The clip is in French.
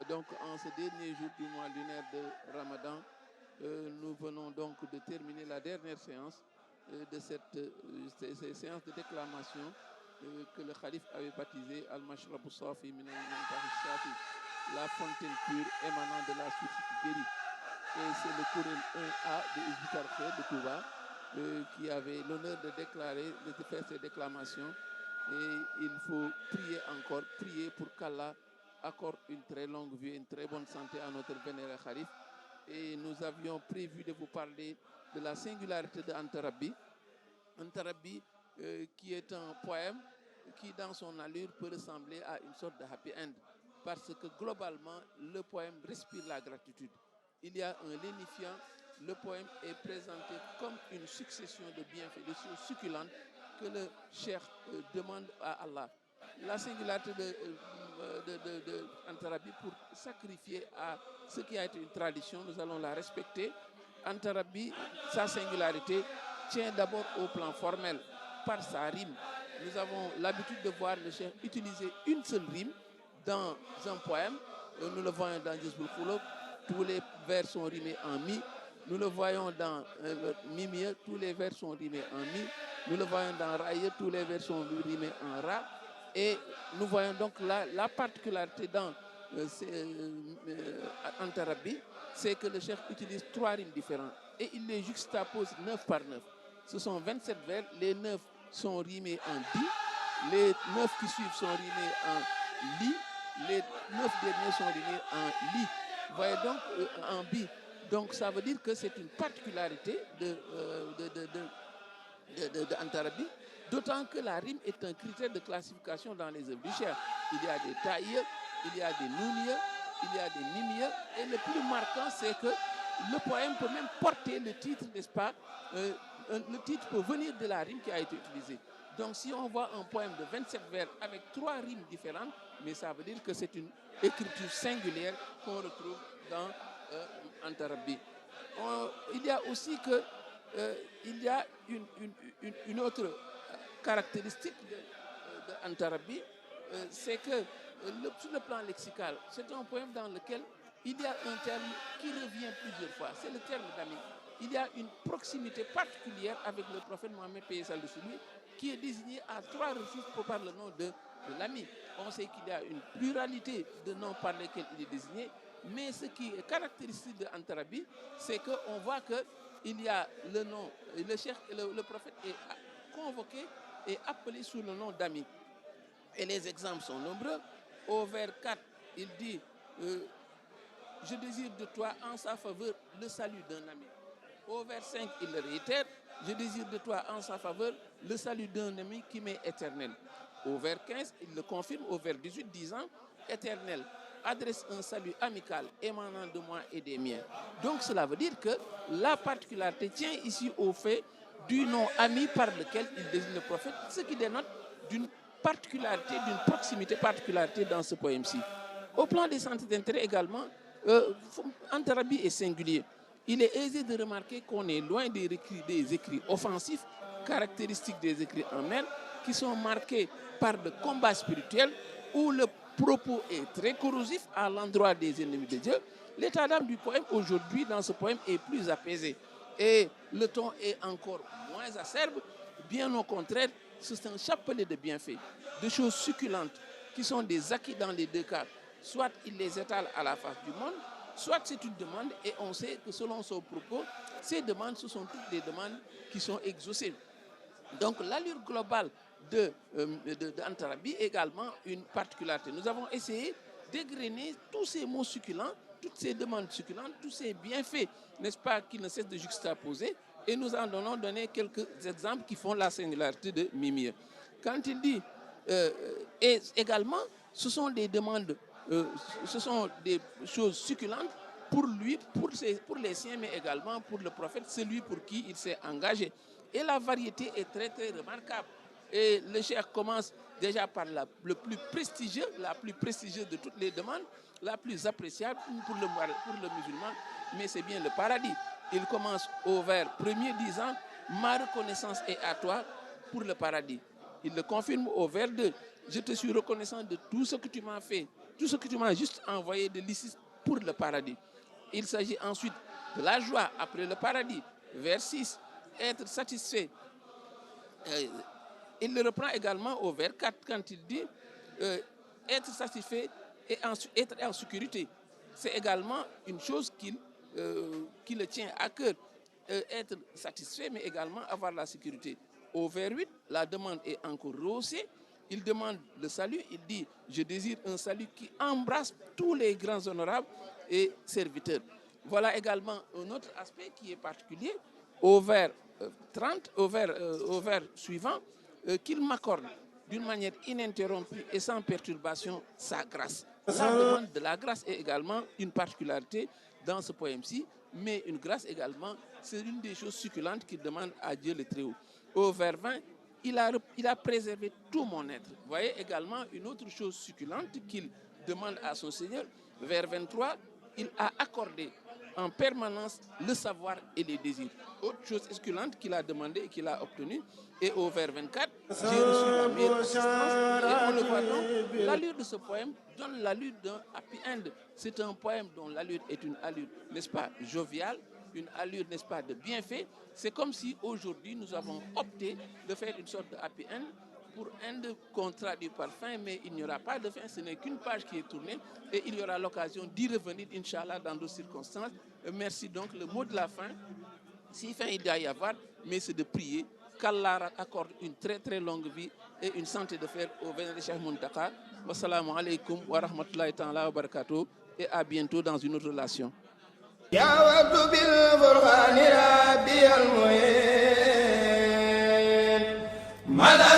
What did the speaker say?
Donc en ce dernier jour du mois lunaire de Ramadan, nous venons donc de terminer la dernière séance de ces séances de déclamation que le calife avait baptisée Al-Mashrabou Safi min al-Muntahi Shafi, la fontaine pure émanant de la source qui guérit. Et c'est le Courel 1A de Hizbut Tarqiyyah de Touba qui avait l'honneur de déclarer, de faire ces déclamations. Et il faut prier encore, prier pour qu'Allah accorde une très longue vie, une très bonne santé à notre vénéré Khalif. Et nous avions prévu de vous parler de la singularité de Antarabi. Antarabi qui est un poème qui dans son allure peut ressembler à une sorte de happy end. Parce que globalement, le poème respire la gratitude. Il y a un lénifiant, le poème est présenté comme une succession de bienfaits, de choses succulentes que le cheikh demande à Allah. La singularité de Antarabi pour sacrifier à ce qui a été une tradition, nous allons la respecter. Antarabi, sa singularité tient d'abord au plan formel, par sa rime. Nous avons l'habitude de voir le cheikh utiliser une seule rime dans un poème. Nous le voyons dans Jazbul Khouloub, tous les vers sont rimés en mi. Nous le voyons dans Mimie, tous les vers sont rimés en mi. Nous le voyons dans Raye, tous les vers sont rimés en Ra. Et nous voyons donc la particularité dans Antarabi, c'est que le cheikh utilise 3 rimes différentes et il les juxtapose 9 par 9. Ce sont 27 vers, les 9 sont rimés en di, les 9 qui suivent sont rimés en li, les 9 derniers sont rimés en li. Vous voyez donc en bi. Donc ça veut dire que c'est une particularité de Antarabi, d'autant que la rime est un critère de classification dans les œuvres du cheikh. Il y a des taïeux, il y a des nounieux, il y a des mimieux, et le plus marquant c'est que le poème peut même porter le titre, n'est-ce pas? Le titre peut venir de la rime qui a été utilisée. Donc si on voit un poème de 27 vers avec 3 rimes différentes, mais ça veut dire que c'est une écriture singulière qu'on retrouve dans Antarabi. Il y a aussi que il y a une autre caractéristique de Antarabi, c'est que sur le plan lexical, c'est un poème dans lequel il y a un terme qui revient plusieurs fois, c'est le terme d'ami. Il y a une proximité particulière avec le prophète Mohammed paix et lui, qui est désigné à 3 reprises par le nom de l'ami. On sait qu'il y a une pluralité de noms par lesquels il est désigné, mais ce qui est caractéristique de Antarabi, c'est qu'on voit qu'il y a le nom, le cheikh, le prophète est convoqué et appelé sous le nom d'ami. Et les exemples sont nombreux. Au vers 4, il dit je désire de toi en sa faveur le salut d'un ami. Au vers 5, il le réitère, je désire de toi en sa faveur le salut d'un ami qui m'est éternel. Au vers 15, il le confirme, au vers 18, disant éternel, adresse un salut amical émanant de moi et des miens. Donc cela veut dire que la particularité tient ici au fait du nom ami par lequel il désigne le prophète, ce qui dénote d'une particularité, d'une proximité particularité dans ce poème-ci. Au plan des centres d'intérêt également, Antarabi est singulier. Il est aisé de remarquer qu'on est loin des écrits offensifs, caractéristiques des écrits en mer, qui sont marqués par le combat spirituel, où le propos est très corrosif à l'endroit des ennemis de Dieu. L'état d'âme du poème aujourd'hui, dans ce poème, est plus apaisé. Et le ton est encore moins acerbe. Bien au contraire, c'est un chapelet de bienfaits, de choses succulentes, qui sont des acquis dans les deux cas. Soit il les étale à la face du monde, soit c'est une demande et on sait que selon son propos, ces demandes, ce sont toutes des demandes qui sont exaucées. Donc l'allure globale de Antarabi est également une particularité. Nous avons essayé d'égrener tous ces mots succulents, toutes ces demandes succulentes, tous ces bienfaits, n'est-ce pas, qui ne cessent de juxtaposer, et nous en donnons donné quelques exemples qui font la singularité de Mimir. Quand il dit, et également, ce sont des demandes, ce sont des choses succulentes pour lui, pour les siens, mais également pour le prophète, celui pour qui il s'est engagé. Et la variété est très très remarquable. Et le cheikh commence déjà par la plus prestigieuse de toutes les demandes, la plus appréciable pour le musulman, mais c'est bien le paradis. Il commence au vers premier disant « Ma reconnaissance est à toi pour le paradis ». Il le confirme au vers 2 « Je te suis reconnaissant de tout ce que tu m'as fait tout ce que tu m'as juste envoyé de l'ici pour le paradis. Il s'agit ensuite de la joie après le paradis. Vers 6, être satisfait. Il le reprend également au vers 4 quand il dit être satisfait et être en sécurité. C'est également une chose qui le tient à cœur. Être satisfait, mais également avoir la sécurité. Au vers 8, la demande est encore rehaussée. Il demande le salut. Il dit, je désire un salut qui embrasse tous les grands honorables et serviteurs. Voilà également un autre aspect qui est particulier. Au vers 30, au vers suivant, qu'il m'accorde d'une manière ininterrompue et sans perturbation sa grâce. La demande de la grâce est également une particularité dans ce poème-ci, mais une grâce également, c'est une des choses succulentes qu'il demande à Dieu le Très-Haut. Au vers 20, il a préservé tout mon être. Vous voyez également une autre chose succulente qu'il demande à son Seigneur. Vers 23, il a accordé en permanence le savoir et les désirs. Autre chose succulente qu'il a demandé et qu'il a obtenue. Et au vers 24, j'ai reçu la meilleure assistance. Et on le voit donc, l'allure de ce poème donne l'allure d'un happy end. C'est un poème dont l'allure est une allure, n'est-ce pas, joviale, une allure, n'est-ce pas, de bienfait. C'est comme si aujourd'hui nous avons opté de faire une sorte de happy end pour end qu'on traduit par fin, mais il n'y aura pas de fin, ce n'est qu'une page qui est tournée et il y aura l'occasion d'y revenir, Inch'Allah, dans d'autres circonstances. Merci donc, le mot de la fin, si fin il doit y avoir, mais c'est de prier qu'Allah accorde une très très longue vie et une santé de fer au vénéré Cheikh Muntaka. Wassalamu alaikum wa rahmatullahi ta'ala wa barakatuh et à bientôt dans une autre relation. Mala